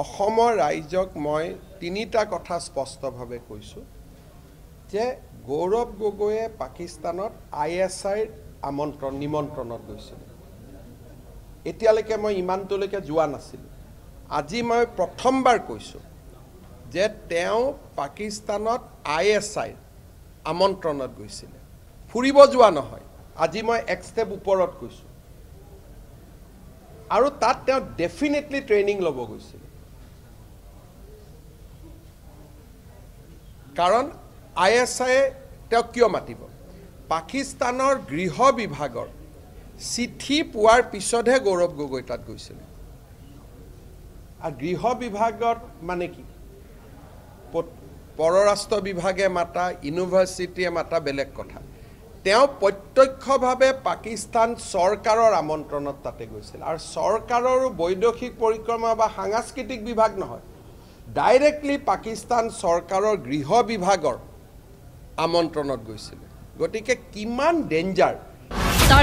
অসমৰ ৰাইজক মই তিনিটা কথা স্পষ্টভাৱে কৈছোঁ যে গৌৰৱ গগৈয়ে পাকিস্তানত ISIৰ নিমন্ত্ৰণত গৈছিল। এতিয়ালৈকে মই ইমানটোলৈকে যোৱা নাছিলোঁ। আজি মই প্ৰথমবাৰ কৈছোঁ যে তেওঁ পাকিস্তানত ISIৰ আমন্ত্ৰণত গৈছিলে, ফুৰিব যোৱা নহয়। আজি মই এক ষ্টেপ ওপৰত কৈছোঁ আৰু তাত তেওঁ ডেফিনেটলি ট্ৰেইনিং ল'ব গৈছিল। কাৰণ ISIয়ে তেওঁক কিয় মাতিব? পাকিস্তানৰ গৃহ বিভাগৰ চিঠি পোৱাৰ পিছতহে গৌৰৱ গগৈ তাত গৈছিল। আৰু গৃহ বিভাগৰ মানে কি? পৰৰাষ্ট্ৰ বিভাগে মাতা, ইউনিভাৰ্চিটিয়ে মাতা বেলেগ কথা। তেওঁ প্ৰত্যক্ষভাৱে পাকিস্তান চৰকাৰৰ আমন্ত্ৰণত তাতে গৈছিল। আৰু চৰকাৰৰো বৈদেশিক পৰিক্ৰমা বা সাংস্কৃতিক বিভাগ নহয়, ডাইৰেক্টলি পাকিস্তান চৰকাৰৰ গৃহ বিভাগৰ আমন্ত্ৰণত গৈছিল। গতিকে কিমান ডেঞ্জাৰ